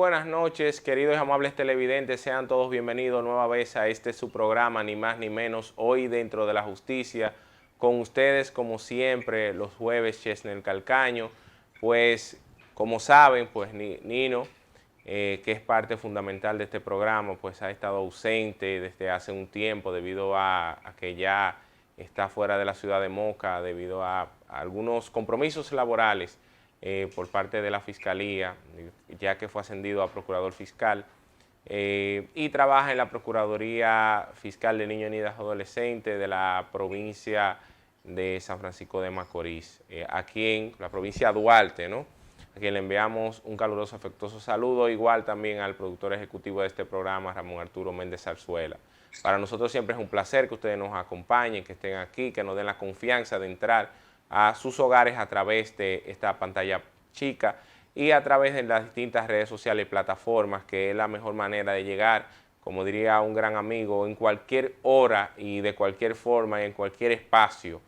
buenas noches, queridos y amables televidentes. Sean todos bienvenidos nueva vez a este su programa, ni más ni menos, Hoy Dentro de la Justicia. Con ustedes, como siempre, los jueves, Chesnel Calcaño. Pues, como saben, pues Nino, que es parte fundamental de este programa, pues ha estado ausente desde hace un tiempo debido a que ya está fuera de la ciudad de Moca, debido a algunos compromisos laborales por parte de la Fiscalía, ya que fue ascendido a Procurador Fiscal, y trabaja en la Procuraduría Fiscal de Niños, Niñas y Adolescentes de la provincia de San Francisco de Macorís, aquí en la provincia de Duarte, ¿no? A quien le enviamos un caluroso, afectuoso saludo, igual también al productor ejecutivo de este programa, Ramón Arturo Méndez Zarzuela. Para nosotros siempre es un placer que ustedes nos acompañen, que estén aquí, que nos den la confianza de entrar a sus hogares a través de esta pantalla chica y a través de las distintas redes sociales y plataformas, que es la mejor manera de llegar, como diría un gran amigo, en cualquier hora y de cualquier forma y en cualquier espacio.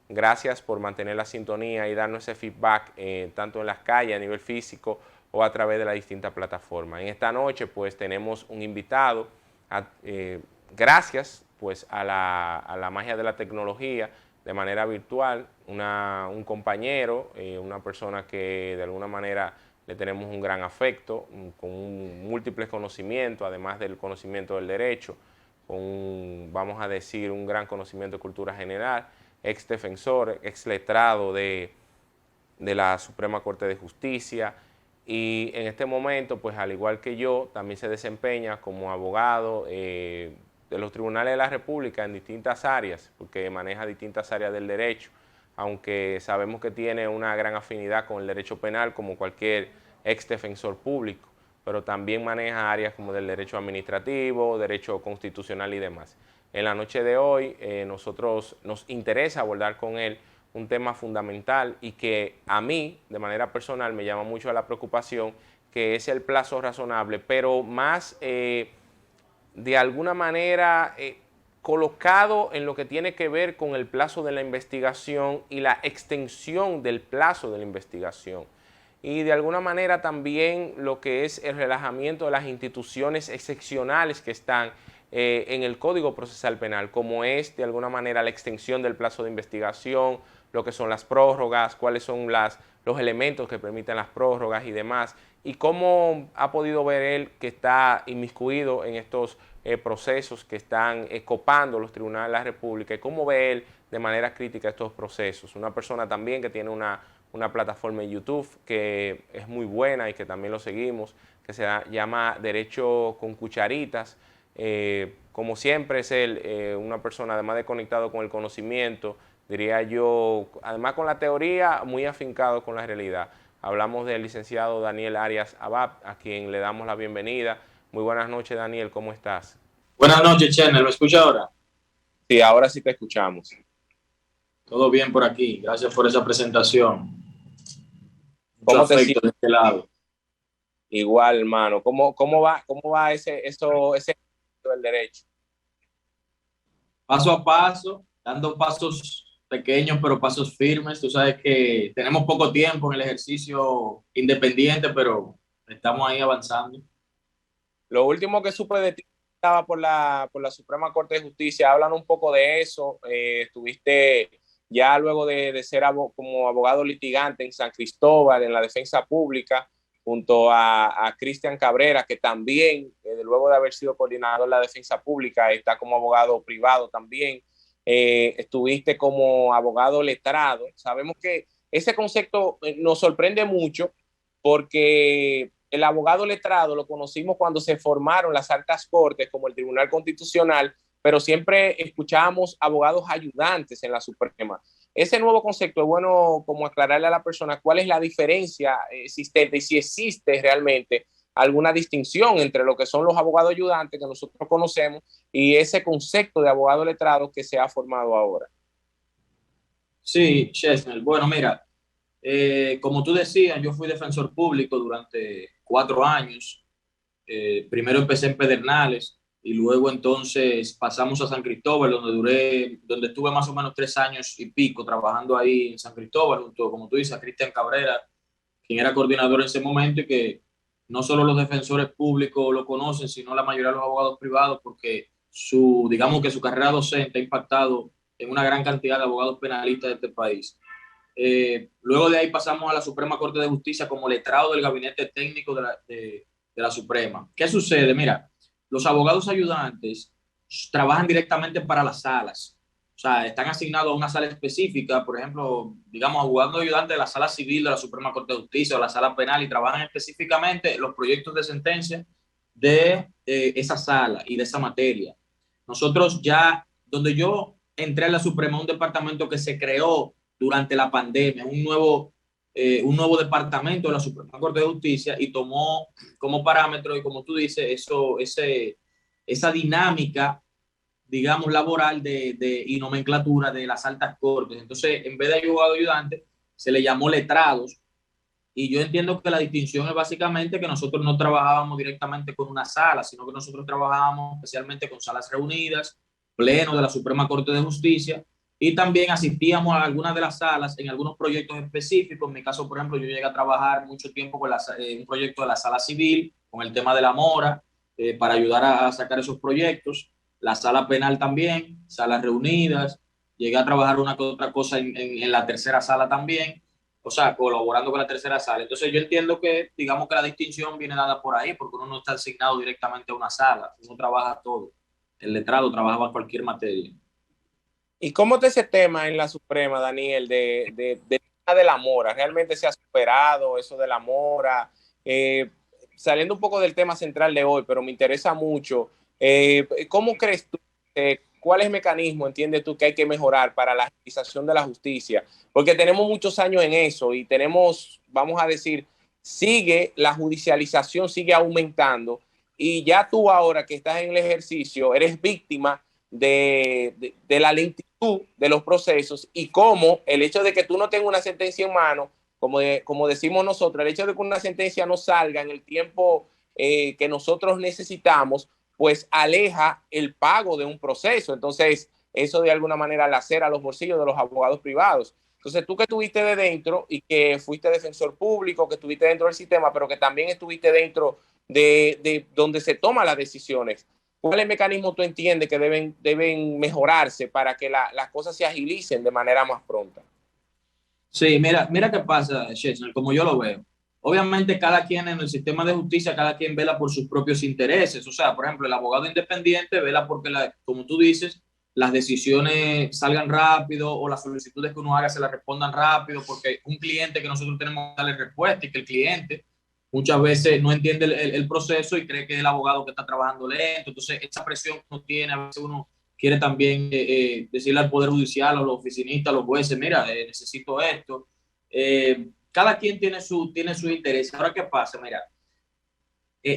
Gracias por mantener la sintonía y darnos ese feedback, tanto en las calles a nivel físico o a través de las distintas plataformas. En esta noche pues tenemos un invitado, gracias pues a la magia de la tecnología, de manera virtual, un compañero, una persona que de alguna manera le tenemos un gran afecto, con múltiples conocimientos, además del conocimiento del derecho, con, vamos a decir, un gran conocimiento de cultura general, ex defensor, ex letrado de la Suprema Corte de Justicia, y en este momento, pues al igual que yo, también se desempeña como abogado de los tribunales de la República en distintas áreas, porque maneja distintas áreas del derecho, aunque sabemos que tiene una gran afinidad con el derecho penal, como cualquier ex defensor público, pero también maneja áreas como del derecho administrativo, derecho constitucional y demás. En la noche de hoy, nosotros nos interesa abordar con él un tema fundamental y que a mí, de manera personal, me llama mucho la preocupación, que es el plazo razonable, pero más de alguna manera colocado en lo que tiene que ver con el plazo de la investigación y la extensión del plazo de la investigación. Y de alguna manera también lo que es el relajamiento de las instituciones excepcionales que están en el Código Procesal Penal, como es de alguna manera la extensión del plazo de investigación, lo que son las prórrogas, cuáles son los elementos que permiten las prórrogas y demás, y cómo ha podido ver él que está inmiscuido en estos procesos que están copando los tribunales de la República, y cómo ve él de manera crítica estos procesos. Una persona también que tiene una plataforma en YouTube que es muy buena y que también lo seguimos, que se llama Derecho con Cucharitas. Como siempre es él una persona, además de conectado con el conocimiento, diría yo, además con la teoría, muy afincado con la realidad. Hablamos del licenciado Daniel Arias Abad, a quien le damos la bienvenida. Muy buenas noches, Daniel, ¿cómo estás? Buenas noches, Chene, ¿lo escucha ahora? Sí, ahora sí te escuchamos. Todo bien por aquí, gracias por esa presentación. Mucho ¿Cómo te afecto sientes? de este lado. Igual, hermano. ¿Cómo va ese del derecho? Paso a paso, dando pasos pequeños pero pasos firmes. Tú sabes que tenemos poco tiempo en el ejercicio independiente, pero estamos ahí avanzando. Lo último que supe de ti estaba por la Suprema Corte de Justicia. Hablan un poco de eso. Estuviste ya luego de ser como abogado litigante en San Cristóbal, en la defensa pública, junto a Cristian Cabrera, que también, luego de haber sido coordinador de la defensa pública, está como abogado privado también. Estuviste como abogado letrado. Sabemos que ese concepto nos sorprende mucho porque el abogado letrado lo conocimos cuando se formaron las altas cortes como el Tribunal Constitucional, pero siempre escuchábamos abogados ayudantes en la Suprema. Ese nuevo concepto es bueno como aclararle a la persona cuál es la diferencia existente y si existe realmente alguna distinción entre lo que son los abogados ayudantes que nosotros conocemos y ese concepto de abogado letrado que se ha formado ahora. Sí, Chesnel. Bueno, mira, como tú decías, yo fui defensor público durante 4 años. Primero empecé en Pedernales y luego entonces pasamos a San Cristóbal, donde estuve más o menos 3 años y pico trabajando ahí en San Cristóbal, junto, como tú dices, a Cristian Cabrera, quien era coordinador en ese momento y que no solo los defensores públicos lo conocen, sino la mayoría de los abogados privados, porque digamos que su carrera docente ha impactado en una gran cantidad de abogados penalistas de este país. Luego de ahí pasamos a la Suprema Corte de Justicia como letrado del gabinete técnico de la Suprema. ¿Qué sucede? Mira, los abogados ayudantes trabajan directamente para las salas. O sea, están asignados a una sala específica, por ejemplo, digamos, abogados ayudantes de la sala civil de la Suprema Corte de Justicia o la sala penal, y trabajan específicamente los proyectos de sentencia de esa sala y de esa materia. Nosotros ya, donde yo entré a la Suprema, un departamento que se creó durante la pandemia, un nuevo departamento de la Suprema Corte de Justicia, y tomó como parámetro, y como tú dices, esa dinámica, digamos, laboral y nomenclatura de las altas cortes. Entonces, en vez de abogado ayudante, se le llamó letrados. Y yo entiendo que la distinción es básicamente que nosotros no trabajábamos directamente con una sala, sino que nosotros trabajábamos especialmente con salas reunidas, plenos de la Suprema Corte de Justicia, y también asistíamos a algunas de las salas en algunos proyectos específicos. En mi caso, por ejemplo, yo llegué a trabajar mucho tiempo con un proyecto de la sala civil, con el tema de la mora, para ayudar a sacar esos proyectos. La sala penal también, salas reunidas. Llegué a trabajar una que otra cosa en la tercera sala también, o sea, colaborando con la tercera sala. Entonces yo entiendo que, digamos que la distinción viene dada por ahí, porque uno no está asignado directamente a una sala, uno trabaja todo. El letrado trabaja cualquier materia. ¿Y cómo está ese tema en la Suprema, Daniel, de la mora? ¿Realmente se ha superado eso de la mora? Saliendo un poco del tema central de hoy, pero me interesa mucho, ¿cómo crees tú, cuál es el mecanismo, entiendes tú, que hay que mejorar para la agilización de la justicia? Porque tenemos muchos años en eso y tenemos, vamos a decir, la judicialización sigue aumentando, y ya tú ahora que estás en el ejercicio eres víctima de la lentitud de los procesos, y cómo el hecho de que tú no tengas una sentencia en mano, como decimos nosotros, el hecho de que una sentencia no salga en el tiempo que nosotros necesitamos, pues aleja el pago de un proceso. Entonces, eso de alguna manera lacera los bolsillos de los abogados privados. Entonces, tú que estuviste de dentro y que fuiste defensor público, que estuviste dentro del sistema, pero que también estuviste dentro de donde se toman las decisiones, ¿cuáles mecanismos tú entiendes que deben mejorarse para que las cosas se agilicen de manera más pronta? Sí, mira qué pasa, Chesney, como yo lo veo. Obviamente cada quien en el sistema de justicia, cada quien vela por sus propios intereses. O sea, por ejemplo, el abogado independiente vela porque, como tú dices, las decisiones salgan rápido, o las solicitudes que uno haga se las respondan rápido, porque un cliente que nosotros tenemos que darle respuesta, y que el cliente muchas veces no entiende el proceso y cree que es el abogado que está trabajando lento. Entonces, esa presión que uno tiene, a veces uno quiere también decirle al Poder Judicial, a los oficinistas, a los jueces, mira, necesito esto. Cada quien tiene su interés. Ahora, ¿qué pasa? Mira,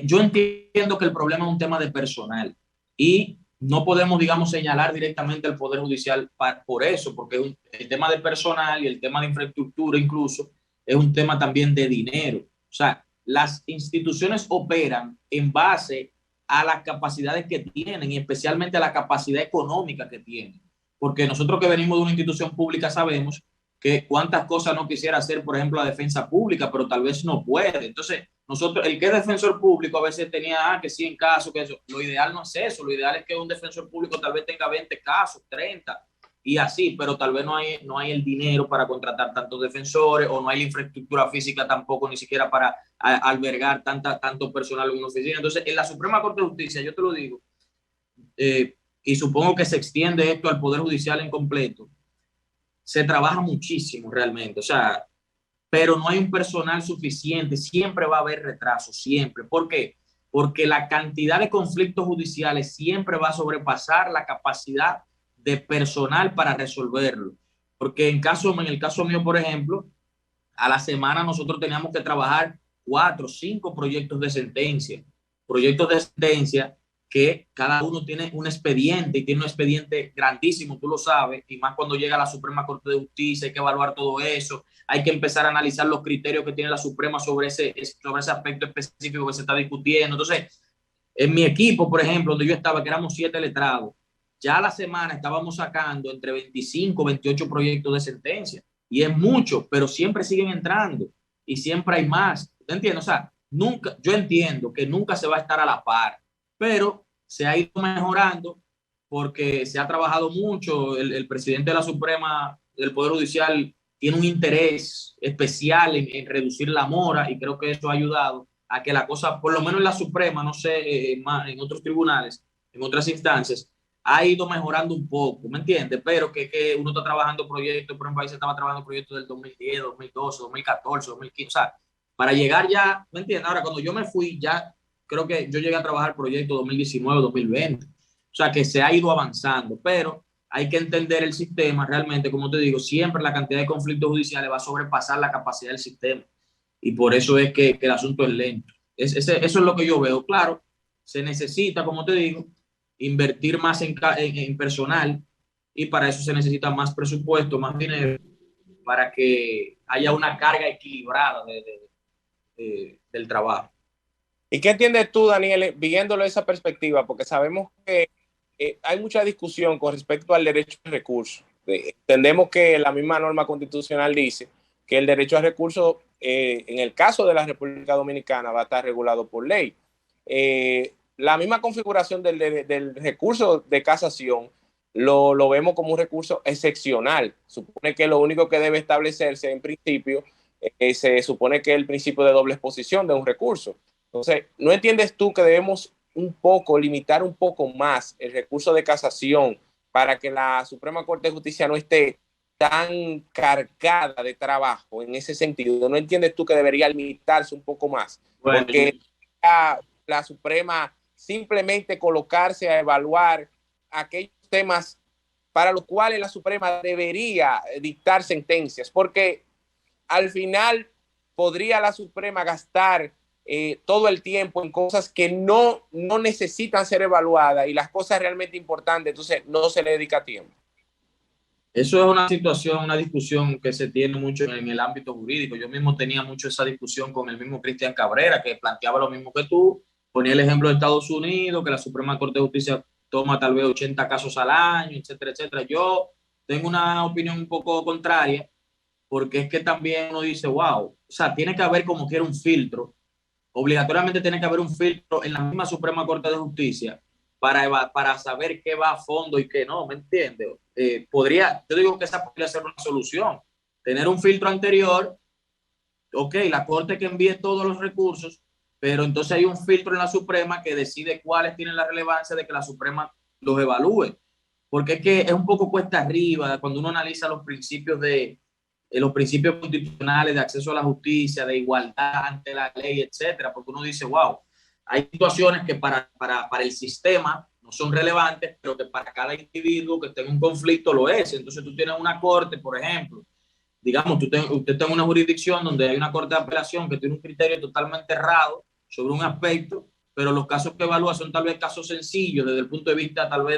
yo entiendo que el problema es un tema de personal, y no podemos, digamos, señalar directamente al Poder Judicial por eso, porque el tema de personal y el tema de infraestructura incluso es un tema también de dinero. O sea, las instituciones operan en base a las capacidades que tienen, y especialmente a la capacidad económica que tienen. Porque nosotros que venimos de una institución pública sabemos que cuántas cosas no quisiera hacer, por ejemplo, la defensa pública, pero tal vez no puede. Entonces, nosotros, el que es defensor público a veces tenía que 100 casos, que eso. Lo ideal no es eso, lo ideal es que un defensor público tal vez tenga 20 casos, 30 y así, pero tal vez no hay el dinero para contratar tantos defensores, o no hay la infraestructura física tampoco, ni siquiera para albergar tanto personal en una oficina. Entonces, en la Suprema Corte de Justicia, yo te lo digo, y supongo que se extiende esto al Poder Judicial en completo, se trabaja muchísimo realmente, o sea, pero no hay un personal suficiente, siempre va a haber retrasos, siempre. ¿Por qué? Porque la cantidad de conflictos judiciales siempre va a sobrepasar la capacidad de personal para resolverlo. Porque en el caso mío, por ejemplo, a la semana nosotros teníamos que trabajar 4, 5 proyectos de sentencia, que cada uno tiene un expediente, y tiene un expediente grandísimo, tú lo sabes, y más cuando llega a la Suprema Corte de Justicia, hay que evaluar todo eso, hay que empezar a analizar los criterios que tiene la Suprema sobre ese aspecto específico que se está discutiendo. Entonces, en mi equipo, por ejemplo, donde yo estaba, que éramos 7 letrados, ya a la semana estábamos sacando entre 25 28 proyectos de sentencia, y es mucho, pero siempre siguen entrando y siempre hay más. ¿Te entiendes? O sea, nunca, yo entiendo que nunca se va a estar a la par, pero se ha ido mejorando porque se ha trabajado mucho. El presidente de la Suprema, del Poder Judicial, tiene un interés especial en reducir la mora y creo que eso ha ayudado a que la cosa, por lo menos en la Suprema, no sé, en otros tribunales, en otras instancias, ha ido mejorando un poco, ¿me entiendes? Pero que uno está trabajando proyectos, por ejemplo, ahí se estaba trabajando proyectos del 2010, 2012, 2014, 2015, o sea, para llegar ya, ¿me entiendes? Ahora, cuando yo me fui, ya creo que yo llegué a trabajar proyectos 2019, 2020, o sea, que se ha ido avanzando, pero hay que entender el sistema realmente, como te digo, siempre la cantidad de conflictos judiciales va a sobrepasar la capacidad del sistema y por eso es que el asunto es lento. Eso es lo que yo veo. Claro, se necesita, como te digo, invertir más en personal y para eso se necesita más presupuesto, más dinero, para que haya una carga equilibrada del trabajo. ¿Y qué entiendes tú, Daniel, viéndolo de esa perspectiva? Porque sabemos que hay mucha discusión con respecto al derecho al recurso. Entendemos que la misma norma constitucional dice que el derecho al recurso, en el caso de la República Dominicana, va a estar regulado por ley. La misma configuración del recurso de casación lo vemos como un recurso excepcional. Supone que lo único que debe establecerse en principio, se supone que es el principio de doble exposición de un recurso. Entonces, ¿no entiendes tú que debemos un poco, limitar un poco más el recurso de casación para que la Suprema Corte de Justicia no esté tan cargada de trabajo en ese sentido? ¿No entiendes tú que debería limitarse un poco más? Bueno, Porque la Suprema simplemente colocarse a evaluar aquellos temas para los cuales la Suprema debería dictar sentencias, porque al final podría la Suprema gastar todo el tiempo en cosas que no necesitan ser evaluadas y las cosas realmente importantes, entonces no se le dedica tiempo. eso es una situación, una discusión que se tiene mucho en el ámbito jurídico. Yo mismo tenía mucho esa discusión con el mismo Cristian Cabrera, que planteaba lo mismo que tú. Ponía el ejemplo de Estados Unidos, que la Suprema Corte de Justicia toma tal vez 80 casos al año, etcétera, etcétera. Yo tengo una opinión un poco contraria, porque es que también uno dice, wow, o sea, tiene que haber como que era un filtro, obligatoriamente tiene que haber un filtro en la misma Suprema Corte de Justicia para saber qué va a fondo y qué no, ¿me entiendes? Yo digo que esa podría ser una solución, tener un filtro anterior, ok, la Corte que envíe todos los recursos, pero entonces hay un filtro en la Suprema que decide cuáles tienen la relevancia de que la Suprema los evalúe, porque es que es un poco cuesta arriba cuando uno analiza los principios constitucionales de acceso a la justicia, de igualdad ante la ley, etcétera, porque uno dice, wow, hay situaciones que para el sistema no son relevantes, pero que para cada individuo que tenga un conflicto lo es. Entonces tú tienes una corte, por ejemplo, digamos, usted está en una jurisdicción donde hay una corte de apelación que tiene un criterio totalmente errado sobre un aspecto, pero los casos que evalúa son tal vez casos sencillos desde el punto de vista tal vez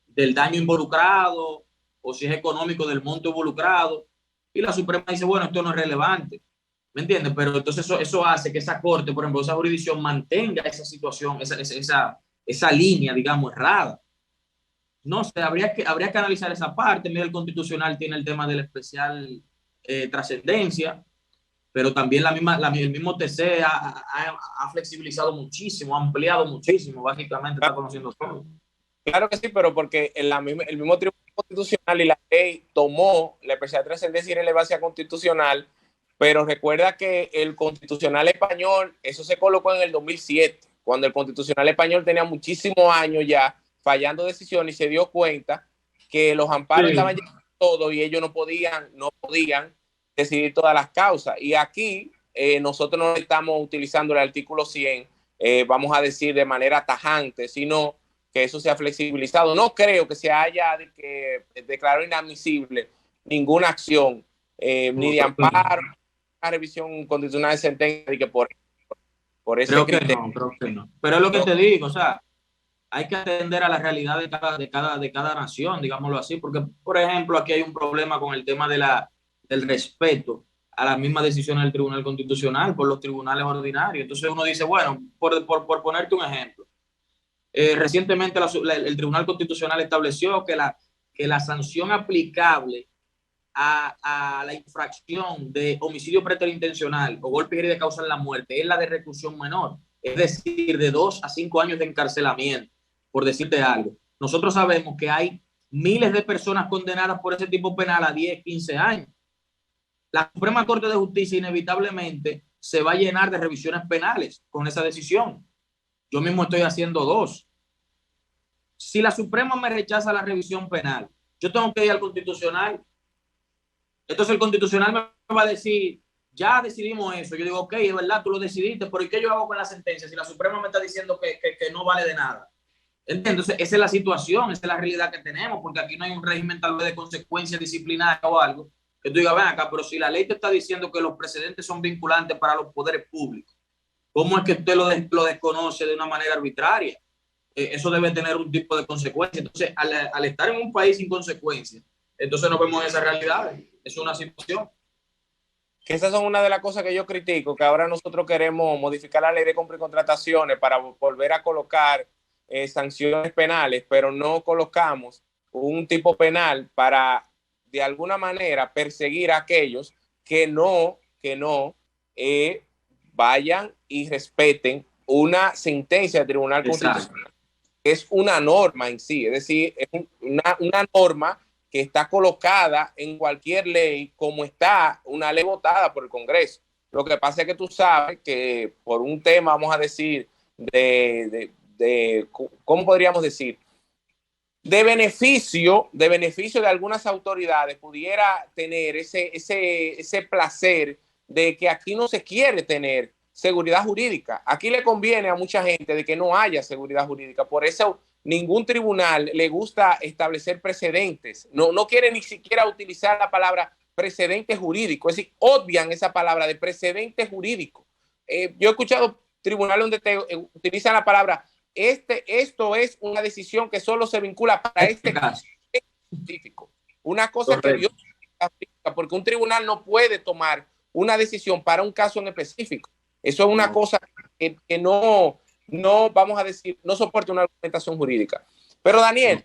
del daño involucrado o si es económico del monto involucrado. Y la Suprema dice, bueno, esto no es relevante. ¿Me entiendes? Pero entonces eso hace que esa corte, por ejemplo, esa jurisdicción mantenga esa situación, esa línea, digamos, errada. No sé, habría que analizar esa parte. El nivel constitucional tiene el tema de la especial trascendencia, pero también el mismo TC ha flexibilizado muchísimo, ha ampliado muchísimo, básicamente está conociendo todo. Claro que sí, pero porque el mismo Tribunal Constitucional y la ley tomó la especial trascendencia y relevancia constitucional, pero recuerda que el Constitucional español, eso se colocó en el 2007, cuando el Constitucional español tenía muchísimos años ya fallando decisiones y se dio cuenta que los amparos Sí. estaban llegando todo y ellos no podían decidir todas las causas. Y aquí nosotros no estamos utilizando el artículo 100, vamos a decir, de manera tajante, sino que eso se ha flexibilizado. No creo que se haya declarado inadmisible ninguna acción, ni de amparo, una revisión constitucional de sentencia, que por ese criterio. Creo que no. Pero es lo que te digo, o sea, hay que atender a la realidad de cada nación, digámoslo así, porque, por ejemplo, aquí hay un problema con el tema del respeto a las mismas decisiones del Tribunal Constitucional por los tribunales ordinarios. Entonces uno dice, bueno, por ponerte un ejemplo, recientemente el Tribunal Constitucional estableció que la sanción aplicable a la infracción de homicidio preterintencional o golpe herido que causan la muerte es la de reclusión menor, es decir, de 2 a 5 años de encarcelamiento, por decirte algo. Nosotros sabemos que hay miles de personas condenadas por ese tipo penal a 10, 15 años. La Suprema Corte de Justicia inevitablemente se va a llenar de revisiones penales con esa decisión. Yo mismo estoy haciendo 2. Si la Suprema me rechaza la revisión penal, yo tengo que ir al Constitucional. Entonces el Constitucional me va a decir, ya decidimos eso. Yo digo, ok, es verdad, tú lo decidiste, pero ¿y qué yo hago con la sentencia si la Suprema me está diciendo que no vale de nada? Entonces, esa es la situación, esa es la realidad que tenemos, porque aquí no hay un régimen tal vez de consecuencias disciplinarias o algo, que tú digas, ven acá, pero si la ley te está diciendo que los precedentes son vinculantes para los poderes públicos, ¿cómo es que usted lo desconoce de una manera arbitraria? Eso debe tener un tipo de consecuencia. Entonces, al estar en un país sin consecuencias, entonces no vemos esa realidad. Es una situación. Que esas son una de las cosas que yo critico, que ahora nosotros queremos modificar la ley de compra y contrataciones para volver a colocar sanciones penales, pero no colocamos un tipo penal para, de alguna manera, perseguir a aquellos que no vayan y respeten una sentencia del Tribunal Constitucional. Es una norma en sí, es decir, es una norma que está colocada en cualquier ley como está una ley votada por el Congreso. Lo que pasa es que tú sabes que por un tema, vamos a decir, ¿cómo podríamos decir? De beneficio de algunas autoridades pudiera tener ese placer de que aquí no se quiere tener seguridad jurídica. Aquí le conviene a mucha gente de que no haya seguridad jurídica. Por eso ningún tribunal le gusta establecer precedentes. No quiere ni siquiera utilizar la palabra precedente jurídico. Es decir, obvian esa palabra de precedente jurídico. Yo he escuchado tribunales donde utilizan la palabra esto es una decisión que solo se vincula para este caso específico. Una cosa Correcto. Que vio porque un tribunal no puede tomar una decisión para un caso en específico. Eso es una cosa que no vamos a decir, no soporta una argumentación jurídica. Pero Daniel,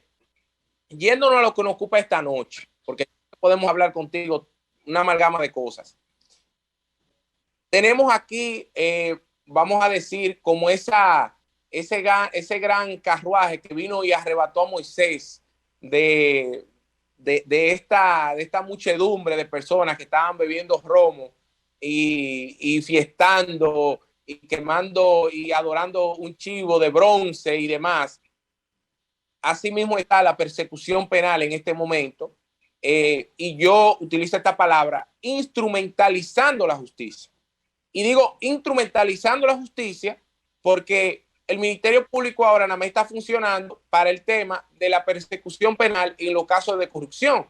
yéndonos a lo que nos ocupa esta noche, porque podemos hablar contigo una amalgama de cosas. Tenemos aquí, vamos a decir, como ese gran carruaje que vino y arrebató a Moisés de esta muchedumbre de personas que estaban bebiendo romo y fiestando y quemando y adorando un chivo de bronce y demás. Asimismo está la persecución penal en este momento, y yo utilizo esta palabra, instrumentalizando la justicia. Y digo instrumentalizando la justicia porque el Ministerio Público ahora nada más está funcionando para el tema de la persecución penal en los casos de corrupción,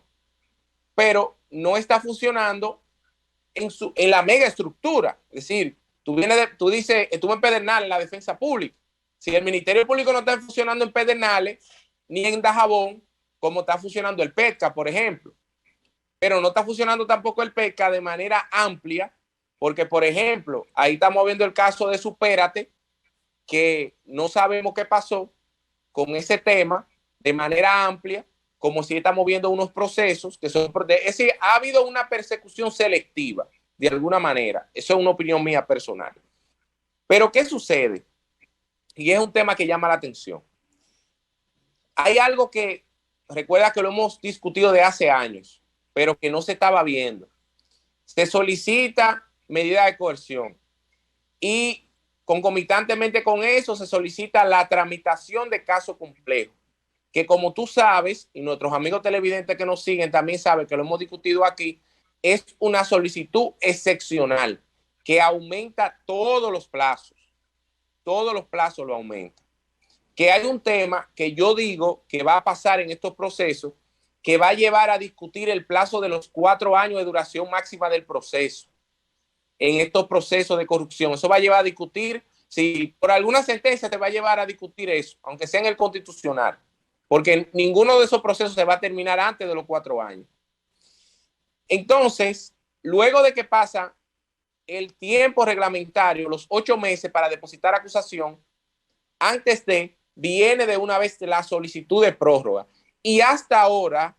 pero no está funcionando en la mega estructura. Es decir, tú dices, estuve en Pedernales, en la defensa pública. Si el Ministerio Público no está funcionando en Pedernales ni en Dajabón, como está funcionando el PETCA, por ejemplo, pero no está funcionando tampoco el PETCA de manera amplia, porque, por ejemplo, ahí estamos viendo el caso de Supérate, que no sabemos qué pasó con ese tema de manera amplia, como si estamos viendo unos procesos que son, es decir, ha habido una persecución selectiva, de alguna manera. Eso es una opinión mía personal. Pero, ¿qué sucede? Y es un tema que llama la atención. Hay algo que, recuerda que lo hemos discutido de hace años, pero que no se estaba viendo. Se solicita medida de coerción y concomitantemente con eso se solicita la tramitación de casos complejos, que como tú sabes, y nuestros amigos televidentes que nos siguen también saben que lo hemos discutido aquí, es una solicitud excepcional que aumenta todos los plazos lo aumenta. Que hay un tema que yo digo que va a pasar en estos procesos, que va a llevar a discutir el plazo de los 4 años de duración máxima del proceso en estos procesos de corrupción. Eso va a llevar a discutir, si por alguna sentencia te va a llevar a discutir eso, aunque sea en el constitucional, porque ninguno de esos procesos se va a terminar antes de los 4 años. Entonces, luego de que pasa el tiempo reglamentario, los 8 meses para depositar acusación, antes viene de una vez la solicitud de prórroga. Y hasta ahora,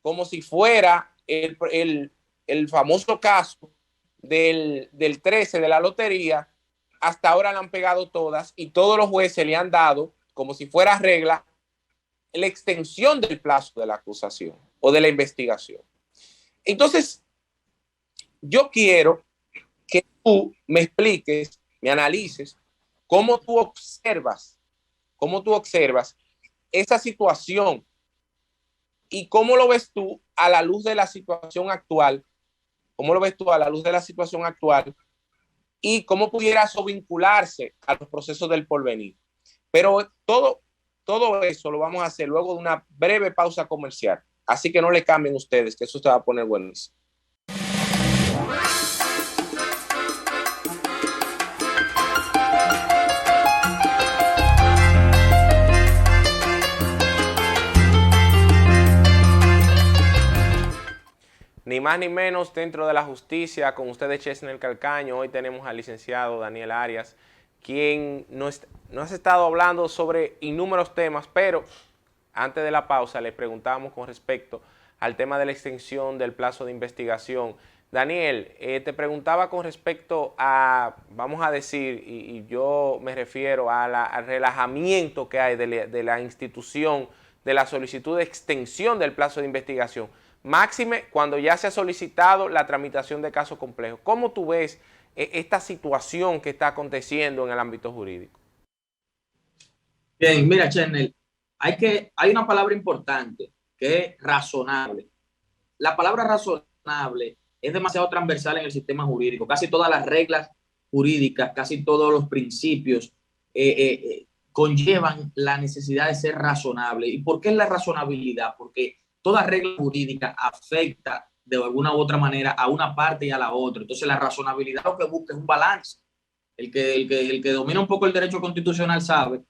como si fuera el famoso caso del 13 de la lotería, hasta ahora le han pegado todas y todos los jueces le han dado, como si fuera regla, la extensión del plazo de la acusación o de la investigación. Entonces, yo quiero que tú me expliques, me analices cómo tú observas esa situación y cómo lo ves tú a la luz de la situación actual, y cómo pudiera eso vincularse a los procesos del porvenir. Pero todo eso lo vamos a hacer luego de una breve pausa comercial. Así que no le cambien ustedes, que eso se va a poner buenísimo. Ni más ni menos dentro de la justicia, con ustedes Chesnel Calcaño. Hoy tenemos al licenciado Daniel Arias, quien nos ha estado hablando sobre innumerables temas, pero antes de la pausa le preguntamos con respecto al tema de la extensión del plazo de investigación. Daniel, te preguntaba con respecto a, vamos a decir, y yo me refiero al relajamiento que hay de la institución de la solicitud de extensión del plazo de investigación. Máxime cuando ya se ha solicitado la tramitación de casos complejos. ¿Cómo tú ves esta situación que está aconteciendo en el ámbito jurídico? Bien, mira, Chernel, hay una palabra importante que es razonable. La palabra razonable es demasiado transversal en el sistema jurídico. Casi todas las reglas jurídicas, casi todos los principios conllevan la necesidad de ser razonable. ¿Y por qué es la razonabilidad? Porque toda regla jurídica afecta de alguna u otra manera a una parte y a la otra. Entonces, la razonabilidad lo que busca es un balance. El que domina un poco el derecho constitucional sabe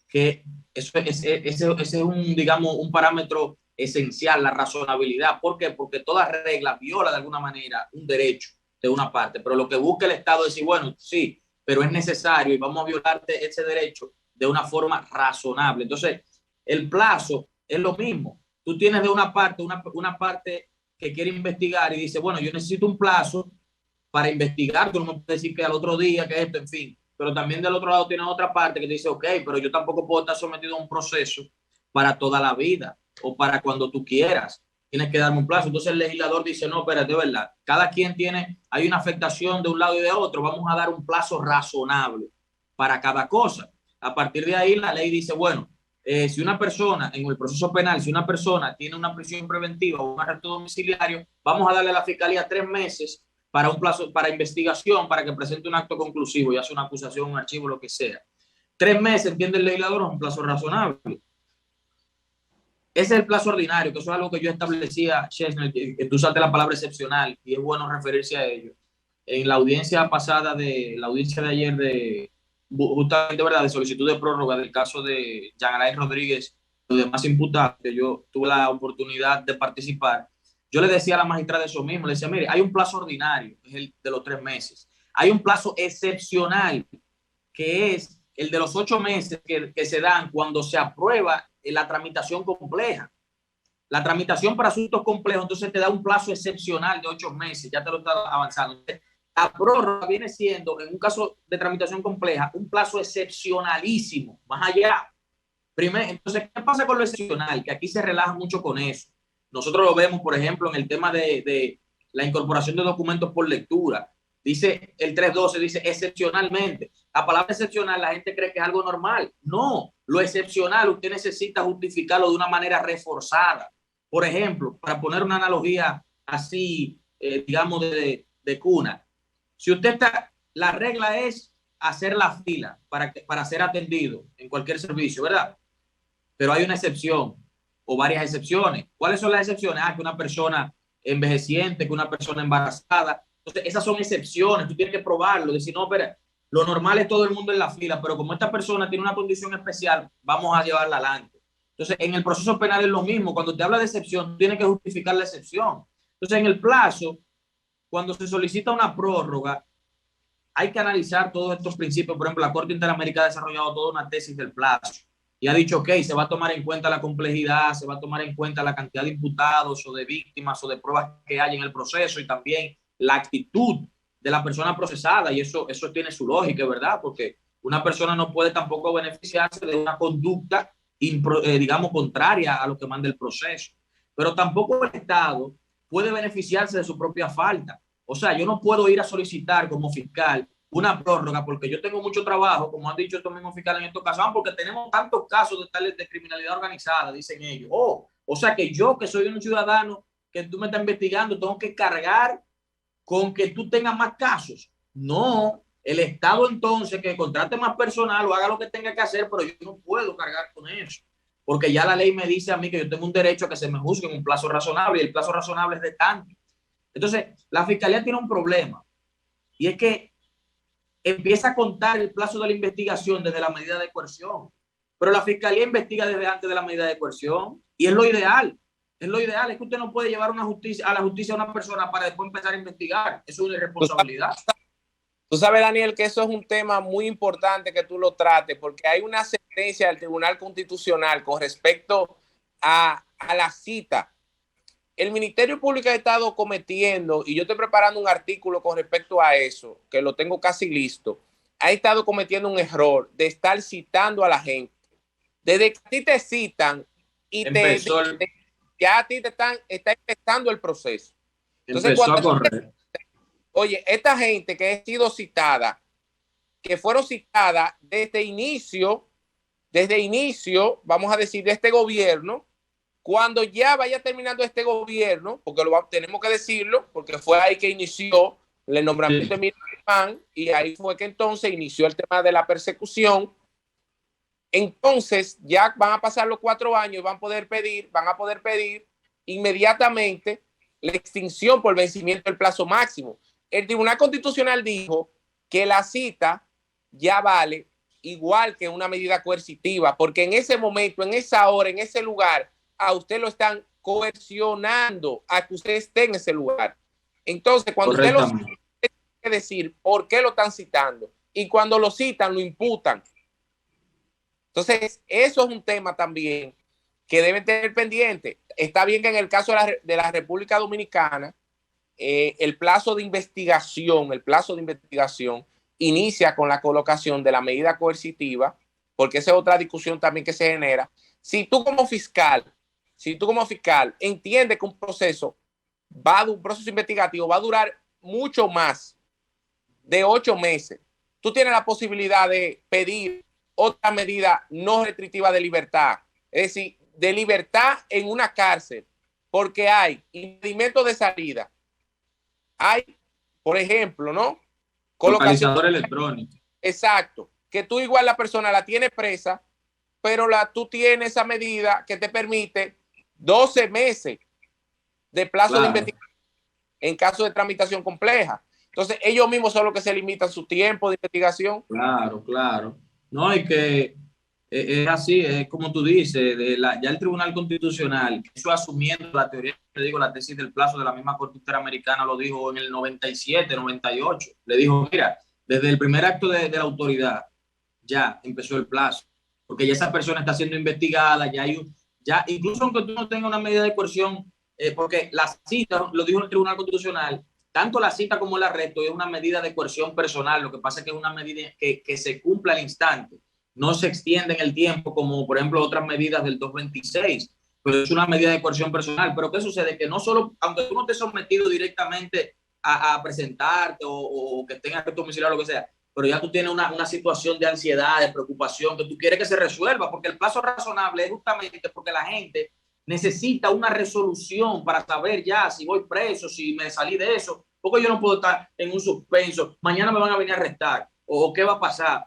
que ese es un, digamos, un parámetro esencial, la razonabilidad. ¿Por qué? Porque toda regla viola de alguna manera un derecho de una parte, pero lo que busca el Estado es decir, bueno, sí, pero es necesario y vamos a violarte ese derecho de una forma razonable. Entonces, el plazo es lo mismo. Tú tienes de una parte que quiere investigar y dice, bueno, yo necesito un plazo para investigar, tú no me puedes decir que al otro día, que esto, en fin. Pero también del otro lado tienes otra parte que te dice, ok, pero yo tampoco puedo estar sometido a un proceso para toda la vida o para cuando tú quieras. Tienes que darme un plazo. Entonces el legislador dice, no, espérate, de verdad, cada quien hay una afectación de un lado y de otro, vamos a dar un plazo razonable para cada cosa. A partir de ahí la ley dice, bueno, si una persona, en el proceso penal, si una persona tiene una prisión preventiva o un arresto domiciliario, vamos a darle a la fiscalía 3 meses para un plazo, para investigación, para que presente un acto conclusivo, ya sea una acusación, un archivo, lo que sea. 3 meses, entiende el legislador, es un plazo razonable. Ese es el plazo ordinario, que eso es algo que yo establecía, Chesnel, que tú usaste la palabra excepcional, y es bueno referirse a ello. En la audiencia pasada, la audiencia de ayer, justamente, ¿verdad?, de solicitud de prórroga del caso de Jean Alain Rodríguez, los demás imputados, que yo tuve la oportunidad de participar, yo le decía a la magistrada eso mismo, le decía, mire, hay un plazo ordinario, es el de los 3 meses. Hay un plazo excepcional, que es el de los 8 meses que se dan cuando se aprueba la tramitación compleja. La tramitación para asuntos complejos, entonces te da un plazo excepcional de 8 meses, ya te lo está avanzando. La prórroga viene siendo, en un caso de tramitación compleja, un plazo excepcionalísimo, más allá. Entonces, ¿qué pasa con lo excepcional? Que aquí se relaja mucho con eso. Nosotros lo vemos, por ejemplo, en el tema de la incorporación de documentos por lectura. Dice el 312, dice excepcionalmente. La palabra excepcional, la gente cree que es algo normal. No, lo excepcional usted necesita justificarlo de una manera reforzada. Por ejemplo, para poner una analogía así, digamos, de cuna. Si usted está, la regla es hacer la fila para ser atendido en cualquier servicio, ¿verdad? Pero hay una excepción o varias excepciones. ¿Cuáles son las excepciones? Que una persona envejeciente, que una persona embarazada. Entonces, esas son excepciones. Tú tienes que probarlo. Decir, no, pero lo normal es todo el mundo en la fila, pero como esta persona tiene una condición especial, vamos a llevarla adelante. Entonces, en el proceso penal es lo mismo. Cuando te habla de excepción, tienes que justificar la excepción. Entonces, en el plazo, cuando se solicita una prórroga, hay que analizar todos estos principios. Por ejemplo, la Corte Interamericana ha desarrollado toda una tesis del plazo. y ha dicho, ok, se va a tomar en cuenta la complejidad, se va a tomar en cuenta la cantidad de imputados o de víctimas o de pruebas que hay en el proceso y también la actitud de la persona procesada, y eso tiene su lógica, ¿verdad? Porque una persona no puede tampoco beneficiarse de una conducta, digamos, contraria a lo que manda el proceso. Pero tampoco el Estado puede beneficiarse de su propia falta. O sea, yo no puedo ir a solicitar como fiscal una prórroga porque yo tengo mucho trabajo, como han dicho estos mismos fiscales en estos casos, porque tenemos tantos casos de tales de criminalidad organizada, dicen ellos. O sea que yo, que soy un ciudadano que tú me estás investigando, tengo que cargar con que tú tengas más casos. No, el Estado entonces que contrate más personal o haga lo que tenga que hacer, pero yo no puedo cargar con eso. Porque ya la ley me dice a mí que yo tengo un derecho a que se me juzgue en un plazo razonable y el plazo razonable es de tanto. Entonces, la fiscalía tiene un problema y es que empieza a contar el plazo de la investigación desde la medida de coerción. Pero la fiscalía investiga desde antes de la medida de coerción y es lo ideal. Es lo ideal, es que usted no puede llevar una justicia, a la justicia a una persona para después empezar a investigar. Eso es una irresponsabilidad. Tú sabes, Daniel, que eso es un tema muy importante que tú lo trates, porque hay una sentencia del Tribunal Constitucional con respecto a la cita. El Ministerio Público ha estado cometiendo, y yo estoy preparando un artículo con respecto a eso, que lo tengo casi listo, ha estado cometiendo un error de estar citando a la gente. Desde que a ti te citan y ya a ti está empezando el proceso. Entonces, empezó a correr. Oye, esta gente que ha sido citada, que fueron citadas desde inicio, vamos a decir, de este gobierno, cuando ya vaya terminando este gobierno, porque tenemos que decirlo, porque fue ahí que inició el nombramiento de Miriam, y ahí fue que entonces inició el tema de la persecución. Entonces ya van a pasar los 4 años y van a poder pedir inmediatamente la extinción por vencimiento del plazo máximo. El Tribunal Constitucional dijo que la cita ya vale igual que una medida coercitiva, porque en ese momento, en esa hora, en ese lugar, a usted lo están coercionando a que usted esté en ese lugar. Entonces, cuando usted lo cita, tiene que decir por qué lo están citando. Y cuando lo citan, lo imputan. Entonces, eso es un tema también que deben tener pendiente. Está bien que en el caso de la República Dominicana, el plazo de investigación inicia con la colocación de la medida coercitiva, porque esa es otra discusión también que se genera. Si tú como fiscal entiendes que un proceso investigativo va a durar mucho más de 8 meses, tú tienes la posibilidad de pedir otra medida no restrictiva de libertad, es decir, de libertad en una cárcel, porque hay impedimento de salida, hay, por ejemplo, ¿no? Localizador electrónico. Exacto, que tú igual la persona la tienes presa, pero tú tienes esa medida que te permite 12 meses de plazo de investigación en caso de tramitación compleja. Entonces, ellos mismos son los que se limitan su tiempo de investigación. Claro. No, y que es así, es como tú dices, ya el Tribunal Constitucional, eso asumiendo la teoría, te digo, la tesis del plazo de la misma Corte Interamericana lo dijo en el 97, 98. Le dijo, mira, desde el primer acto de la autoridad ya empezó el plazo, porque ya esa persona está siendo investigada, ya incluso aunque tú no tengas una medida de coerción, porque la cita, lo dijo el Tribunal Constitucional, tanto la cita como el arresto es una medida de coerción personal, lo que pasa es que es una medida que se cumple al instante, no se extiende en el tiempo como por ejemplo otras medidas del 226, pero es una medida de coerción personal. Pero ¿qué sucede? Que no solo, aunque tú no estés sometido directamente a presentarte o que tengas que domiciliar o lo que sea, pero ya tú tienes una situación de ansiedad, de preocupación, que tú quieres que se resuelva, porque el plazo razonable es justamente porque la gente necesita una resolución para saber ya si voy preso, si me salí de eso, porque yo no puedo estar en un suspenso, mañana me van a venir a arrestar, o qué va a pasar,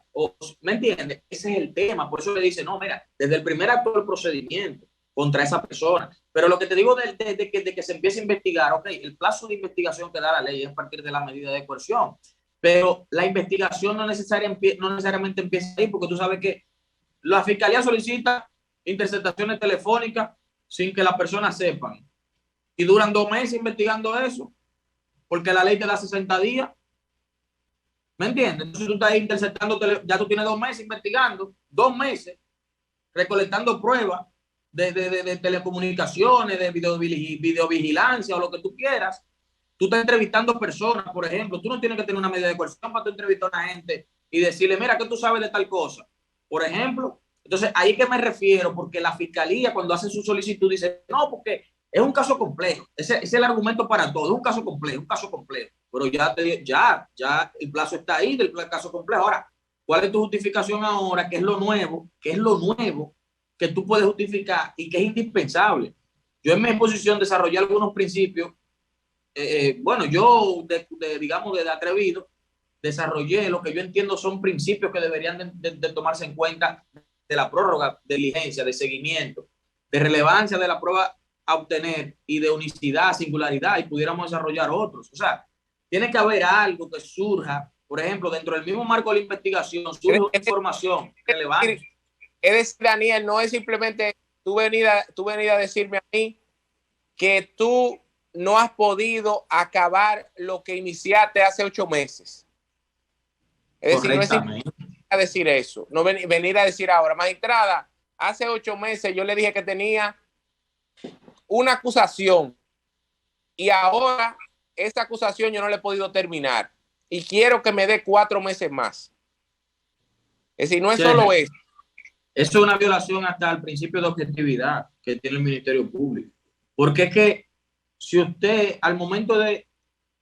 ¿me entiendes? Ese es el tema, por eso le dice, no, mira, desde el primer acto del procedimiento contra esa persona, pero lo que te digo de que se empiece a investigar, ok, el plazo de investigación que da la ley es a partir de la medida de coerción, pero la investigación no necesariamente empieza ahí, porque tú sabes que la fiscalía solicita interceptaciones telefónicas sin que las personas sepan, y duran 2 meses investigando eso, porque la ley te da 60 días, ¿me entiendes? Entonces tú estás interceptando, ya tú tienes 2 meses investigando, 2 meses, recolectando pruebas de telecomunicaciones, de videovigilancia o lo que tú quieras. Tú estás entrevistando personas, por ejemplo. Tú no tienes que tener una medida de coerción para tú entrevistar a una gente y decirle, mira, ¿qué tú sabes de tal cosa? Por ejemplo. Entonces, ahí es que me refiero, porque la fiscalía cuando hace su solicitud dice, no, porque es un caso complejo. Ese es el argumento para todo. Es un caso complejo, un caso complejo. Pero ya el plazo está ahí del caso complejo. Ahora, ¿cuál es tu justificación ahora? ¿Qué es lo nuevo? ¿Qué es lo nuevo que tú puedes justificar y que es indispensable? Yo en mi exposición desarrollé algunos principios. Bueno, yo, digamos, de atrevido, desarrollé lo que yo entiendo son principios que deberían de tomarse en cuenta de la prórroga, de diligencia, de seguimiento, de relevancia de la prueba a obtener y de unicidad, singularidad, y pudiéramos desarrollar otros. O sea, tiene que haber algo que surja, por ejemplo, dentro del mismo marco de la investigación, surge una información relevante. Es decir, Daniel, no es simplemente tú venir a decirme a mí que tú no has podido acabar lo que iniciaste hace 8 meses. Es decir, no es simplemente a decir eso, no venir a decir ahora, magistrada, hace 8 meses yo le dije que tenía una acusación y ahora esa acusación yo no la he podido terminar y quiero que me dé 4 meses más. Es decir, no es solo eso. Eso es una violación hasta el principio de objetividad que tiene el Ministerio Público. Porque es que si usted al momento de,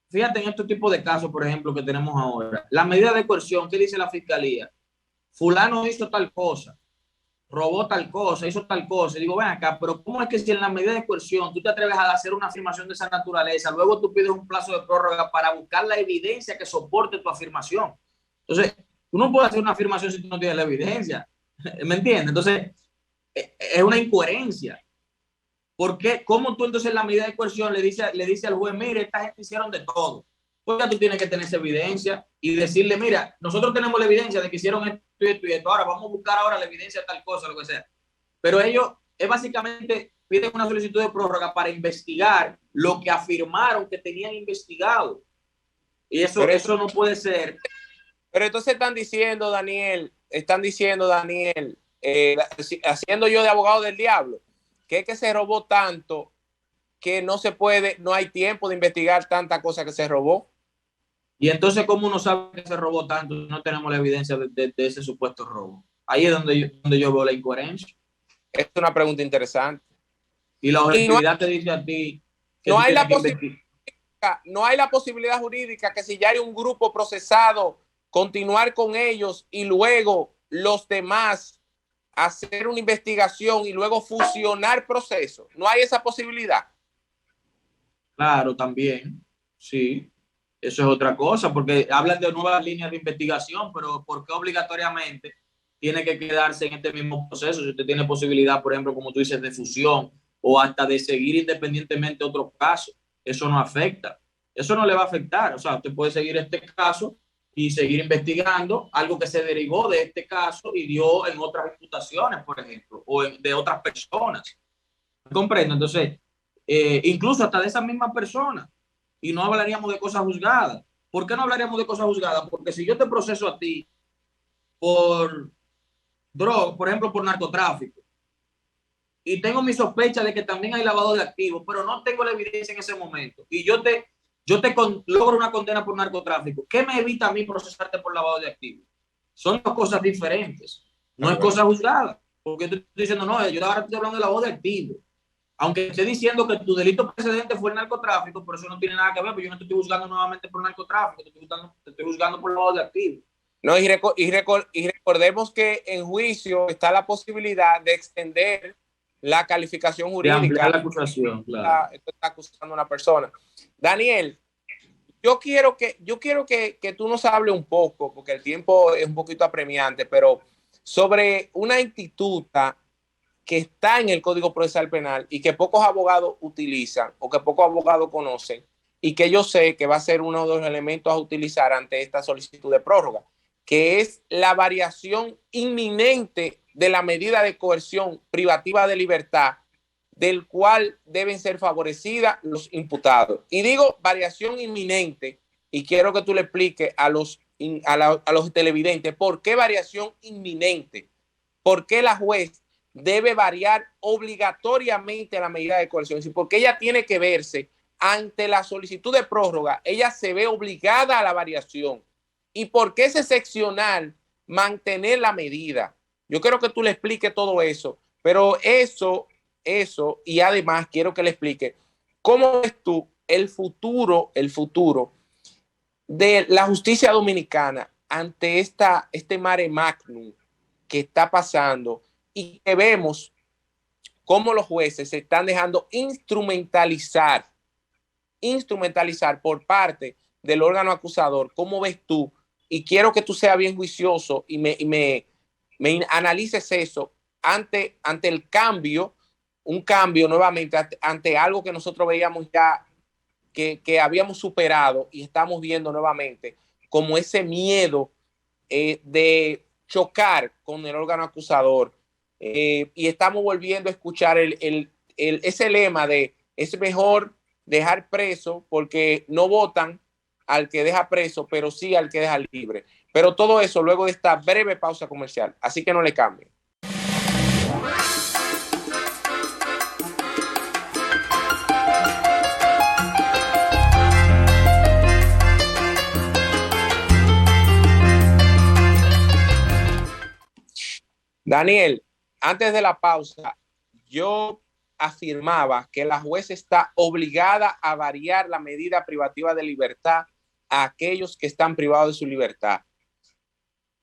fíjate en este tipo de casos, por ejemplo, que tenemos ahora, la medida de coerción, ¿qué dice la fiscalía? Fulano hizo tal cosa, robó tal cosa, hizo tal cosa. Y digo, ven acá, pero ¿cómo es que si en la medida de coerción tú te atreves a hacer una afirmación de esa naturaleza, luego tú pides un plazo de prórroga para buscar la evidencia que soporte tu afirmación? Entonces, tú no puedes hacer una afirmación si tú no tienes la evidencia. ¿Me entiendes? Entonces, es una incoherencia. ¿Por qué? ¿Cómo tú entonces en la medida de coerción le dice al juez, mire, esta gente hicieron de todo? Pues ya tú tienes que tener esa evidencia y decirle, mira, nosotros tenemos la evidencia de que hicieron esto y esto y esto, ahora vamos a buscar ahora la evidencia de tal cosa, lo que sea. Pero ellos es básicamente piden una solicitud de prórroga para investigar lo que afirmaron que tenían investigado. Y eso no puede ser. Pero entonces están diciendo, Daniel, haciendo yo de abogado del diablo, que es que se robó tanto que no se puede, no hay tiempo de investigar tanta cosa que se robó. Y entonces, ¿cómo uno sabe que se robó tanto? No tenemos la evidencia de ese supuesto robo. Ahí es donde yo veo la incoherencia. Es una pregunta interesante. Y la objetividad te dice a ti que no hay la posibilidad jurídica que si ya hay un grupo procesado, continuar con ellos y luego los demás hacer una investigación y luego fusionar procesos. ¿No hay esa posibilidad? Claro, también. Sí. Eso es otra cosa, porque hablan de nuevas líneas de investigación, pero ¿por qué obligatoriamente tiene que quedarse en este mismo proceso? Si usted tiene posibilidad, por ejemplo, como tú dices, de fusión o hasta de seguir independientemente otros casos, eso no afecta. Eso no le va a afectar. O sea, usted puede seguir este caso y seguir investigando algo que se derivó de este caso y dio en otras imputaciones, por ejemplo, o de otras personas. ¿Comprendo? Entonces, incluso hasta de esas mismas personas. Y no hablaríamos de cosas juzgadas. ¿Por qué no hablaríamos de cosas juzgadas? Porque si yo te proceso a ti por droga, por ejemplo, por narcotráfico, y tengo mi sospecha de que también hay lavado de activos, pero no tengo la evidencia en ese momento, y yo te logro una condena por narcotráfico, ¿qué me evita a mí procesarte por lavado de activos? Son dos cosas diferentes. No es cosa juzgada. Porque tú estás diciendo, no, yo ahora estoy hablando de lavado de activos. Aunque esté diciendo que tu delito precedente fue el narcotráfico, pero eso no tiene nada que ver, porque yo no te estoy juzgando nuevamente por narcotráfico, te estoy juzgando por lavado de activos. No, y recordemos que en juicio está la posibilidad de extender la calificación jurídica. De ampliar la acusación, claro. Está acusando a una persona. Daniel, yo quiero que tú nos hables un poco, porque el tiempo es un poquito apremiante, pero sobre una instituta que está en el Código Procesal Penal y que pocos abogados utilizan o que pocos abogados conocen y que yo sé que va a ser uno de los elementos a utilizar ante esta solicitud de prórroga, que es la variación inminente de la medida de coerción privativa de libertad del cual deben ser favorecidas los imputados. Y digo variación inminente y quiero que tú le expliques a los televidentes por qué variación inminente, por qué la juez debe variar obligatoriamente la medida de coerción, es decir, porque ella tiene que verse ante la solicitud de prórroga, ella se ve obligada a la variación. ¿Y por qué es excepcional mantener la medida? Yo quiero que tú le expliques todo eso, pero eso, y además quiero que le explique cómo ves tú el futuro de la justicia dominicana ante este mare magnum que está pasando y que vemos cómo los jueces se están dejando instrumentalizar por parte del órgano acusador. ¿Cómo ves tú? Y quiero que tú seas bien juicioso y me analices eso ante el cambio, un cambio nuevamente ante algo que nosotros veíamos ya que habíamos superado y estamos viendo nuevamente como ese miedo de chocar con el órgano acusador, y estamos volviendo a escuchar ese lema de es mejor dejar preso porque no votan al que deja preso, pero sí al que deja libre. Pero todo eso luego de esta breve pausa comercial, así que no le cambien. Daniel, antes de la pausa, yo afirmaba que la jueza está obligada a variar la medida privativa de libertad a aquellos que están privados de su libertad,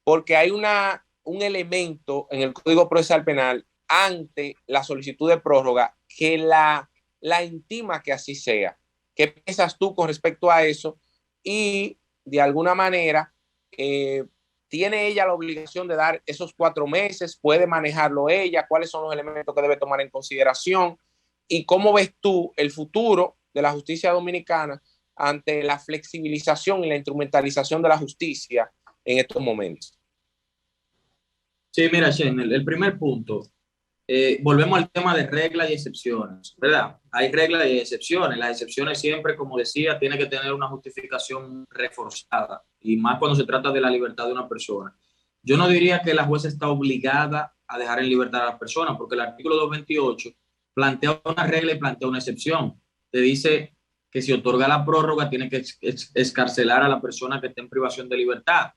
porque hay un elemento en el Código Procesal Penal ante la solicitud de prórroga que la intima que así sea. ¿Qué piensas tú con respecto a eso? Y de alguna manera, ¿tiene ella la obligación de dar esos 4 meses? ¿Puede manejarlo ella? ¿Cuáles son los elementos que debe tomar en consideración? ¿Y cómo ves tú el futuro de la justicia dominicana ante la flexibilización y la instrumentalización de la justicia en estos momentos? Sí, mira, Shen, el primer punto, volvemos al tema de reglas y excepciones, ¿verdad? Hay reglas y excepciones. Las excepciones siempre, como decía, tienen que tener una justificación reforzada, y más cuando se trata de la libertad de una persona. Yo no diría que la jueza está obligada a dejar en libertad a las personas, porque el artículo 228 plantea una regla y plantea una excepción. Te dice que si otorga la prórroga, tiene que excarcelar a la persona que esté en privación de libertad.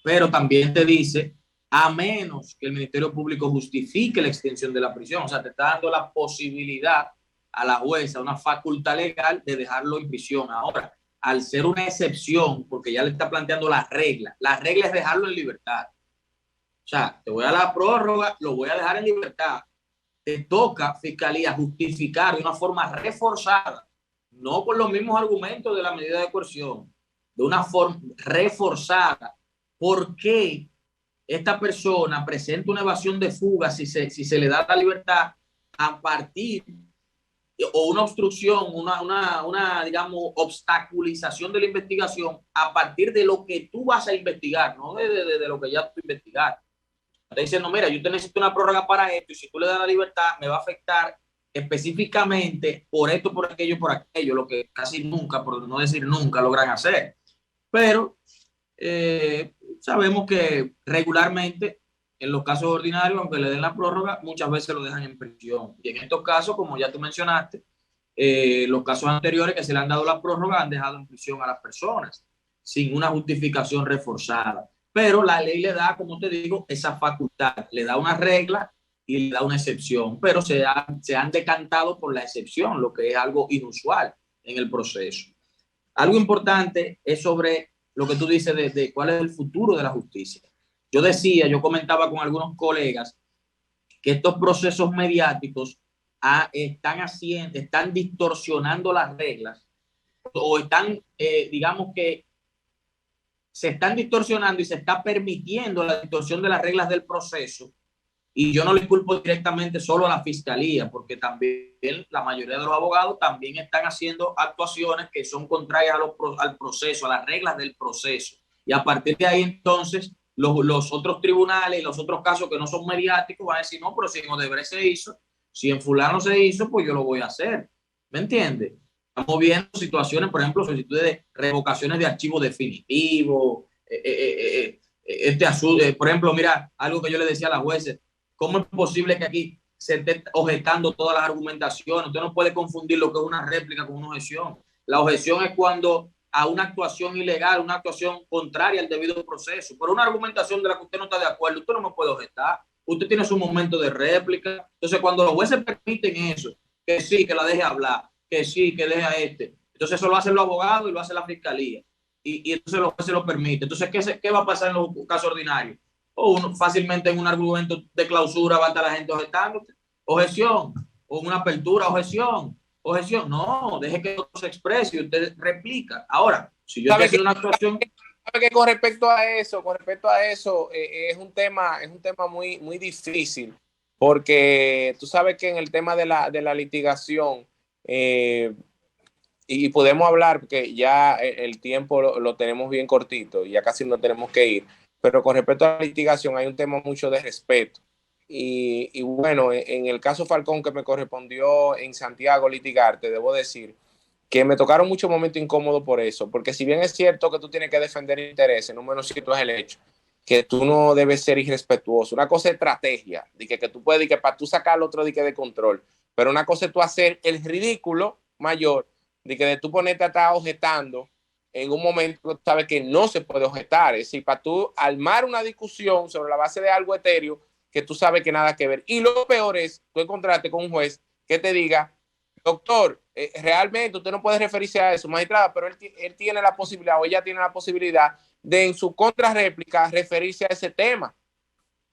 Pero también te dice, a menos que el Ministerio Público justifique la extensión de la prisión. O sea, te está dando la posibilidad a la jueza, una facultad legal de dejarlo en prisión. Ahora, al ser una excepción, porque ya le está planteando la regla es dejarlo en libertad. O sea, te voy a dar la prórroga, lo voy a dejar en libertad. Te toca, Fiscalía, justificar de una forma reforzada, no con los mismos argumentos de la medida de coerción, de una forma reforzada, por qué esta persona presenta una evasión de fuga si se le da la libertad a partir, o una obstrucción, una digamos, obstaculización de la investigación a partir de lo que tú vas a investigar, no de lo que ya tú investigaste. Está diciendo, mira, yo te necesito una prórroga para esto, y si tú le das la libertad, me va a afectar específicamente por esto, por aquello, lo que casi nunca, por no decir nunca, logran hacer. Pero sabemos que regularmente, en los casos ordinarios, aunque le den la prórroga, muchas veces lo dejan en prisión. Y en estos casos, como ya tú mencionaste, los casos anteriores que se le han dado la prórroga han dejado en prisión a las personas sin una justificación reforzada. Pero la ley le da, como te digo, esa facultad, le da una regla y le da una excepción, pero se han decantado por la excepción, lo que es algo inusual en el proceso. Algo importante es sobre lo que tú dices de cuál es el futuro de la justicia. Yo comentaba con algunos colegas que estos procesos mediáticos están distorsionando las reglas, o están, digamos que se están distorsionando y se está permitiendo la distorsión de las reglas del proceso. Y yo no le culpo directamente solo a la fiscalía, porque también la mayoría de los abogados también están haciendo actuaciones que son contrarias al proceso, a las reglas del proceso. Y a partir de ahí, entonces, los otros tribunales y los otros casos que no son mediáticos van a decir, no, pero si en Odebrecht se hizo, si en fulano se hizo, pues yo lo voy a hacer. ¿Me entiendes? Estamos viendo situaciones, por ejemplo, solicitudes de revocaciones de archivo definitivo. Por ejemplo, mira, algo que yo le decía a la jueza, ¿Cómo es posible que aquí se esté objetando todas las argumentaciones? Usted no puede confundir lo que es una réplica con una objeción. La objeción es cuando a una actuación ilegal, una actuación contraria al debido proceso, pero una argumentación de la que usted no está de acuerdo, usted no me puede objetar. Usted tiene su momento de réplica. Entonces, cuando los jueces permiten eso, que sí, que la deje hablar, que sí, que deje a este, entonces eso lo hacen los abogados y lo hace la fiscalía. Y entonces los jueces lo permiten. Entonces, ¿qué va a pasar en los casos ordinarios? O uno, fácilmente en un argumento de clausura va a estar la gente objetando, objeción, o una apertura, objeción, objeción. No, deje que otro se exprese y usted replica. Ahora, si yo estoy haciendo una actuación... Sabe que con respecto a eso es un tema muy, muy difícil, porque tú sabes que en el tema de la litigación, y podemos hablar, porque ya el tiempo lo tenemos bien cortito y ya casi no tenemos que ir, pero con respecto a la litigación hay un tema mucho de respeto. Y bueno, en el caso Falcón que me correspondió en Santiago litigar, te debo decir que me tocaron muchos momentos incómodos por eso, porque si bien es cierto que tú tienes que defender intereses, no menos cierto es el hecho que tú no debes ser irrespetuoso. Una cosa es estrategia, de que tú puedes, de que para tú sacar al otro de control, pero una cosa es tú hacer el ridículo mayor, de que de tú ponerte a estar objetando en un momento que tú sabes que no se puede objetar, es decir, para tú armar una discusión sobre la base de algo etéreo que tú sabes que nada que ver. Y lo peor es tú encontrarte con un juez que te diga, doctor, realmente usted no puede referirse a eso, magistrada, pero él tiene la posibilidad o ella tiene la posibilidad de en su contrarréplica referirse a ese tema.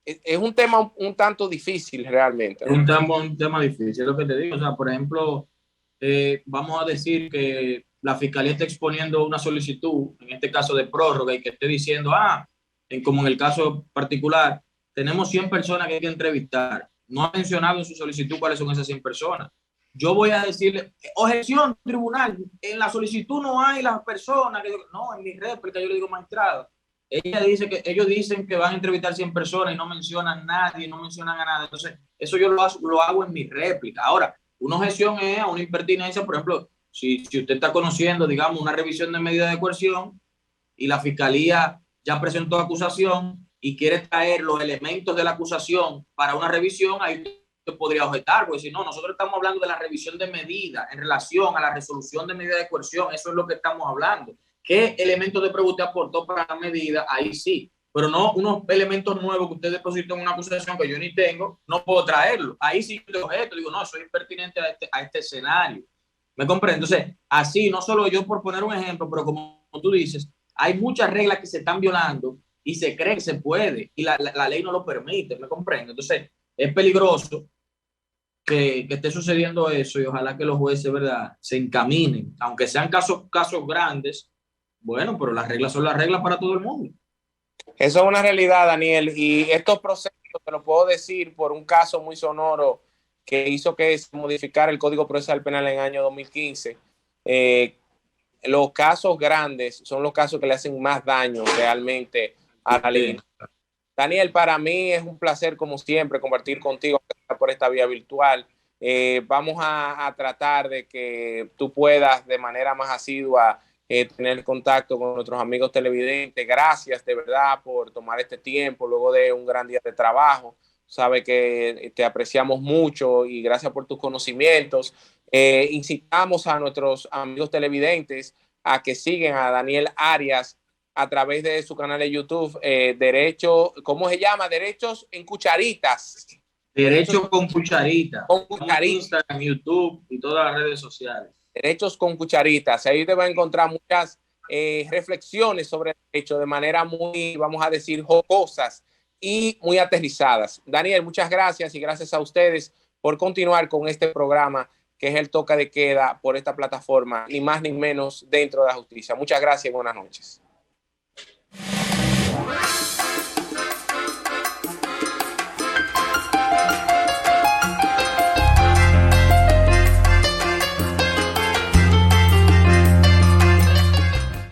Es un tema un tanto difícil realmente, ¿no? Un tema difícil, es lo que te digo. O sea, por ejemplo, vamos a decir que la fiscalía está exponiendo una solicitud, en este caso de prórroga, y que esté diciendo, como en el caso particular, tenemos 100 personas que hay que entrevistar. No ha mencionado en su solicitud cuáles son esas 100 personas. Yo voy a decirle, objeción, tribunal, en la solicitud no hay las personas. No, en mi réplica yo le digo, magistrado, ella dice que ellos dicen que van a entrevistar 100 personas y no mencionan a nadie, no mencionan a nada. Entonces, eso yo lo hago en mi réplica. Ahora, una objeción es a una impertinencia, por ejemplo, si usted está conociendo, digamos, una revisión de medida de coerción y la fiscalía ya presentó acusación y quiere traer los elementos de la acusación para una revisión, ahí usted podría objetar, porque si no, nosotros estamos hablando de la revisión de medida en relación a la resolución de medida de coerción, eso es lo que estamos hablando. ¿Qué elementos de prueba usted aportó para la medida? Ahí sí, pero no unos elementos nuevos que usted depositó en una acusación que yo ni tengo, no puedo traerlo. Ahí sí yo objeto, digo, no, soy impertinente a este escenario. ¿Me comprende? Entonces, así, no solo yo por poner un ejemplo, pero como tú dices, hay muchas reglas que se están violando y se cree que se puede y la ley no lo permite, ¿me comprende? Entonces, es peligroso que esté sucediendo eso y ojalá que los jueces, ¿verdad?, se encaminen, aunque sean casos grandes. Bueno, pero las reglas son las reglas para todo el mundo. Eso es una realidad, Daniel, y estos procesos, te lo puedo decir por un caso muy sonoro que hizo que se modificara el Código Procesal Penal en el año 2015. Los casos grandes son los casos que le hacen más daño realmente a la ley. Daniel, para mí es un placer, como siempre, compartir contigo por esta vía virtual. Vamos a tratar de que tú puedas de manera más asidua tener contacto con nuestros amigos televidentes. Gracias de verdad por tomar este tiempo luego de un gran día de trabajo. Sabe que te apreciamos mucho y gracias por tus conocimientos. Incitamos a nuestros amigos televidentes a que sigan a Daniel Arias a través de su canal de YouTube, Derecho, ¿cómo se llama? Derechos en Cucharitas. Derecho con Cucharita. Con Cucharitas. Instagram, YouTube y todas las redes sociales. Derechos con Cucharitas. Ahí te va a encontrar muchas reflexiones sobre el derecho de manera muy, vamos a decir, jocosas y muy aterrizadas. Daniel, muchas gracias y gracias a ustedes por continuar con este programa que es el toque de queda por esta plataforma, ni más ni menos dentro de la justicia. Muchas gracias y buenas noches.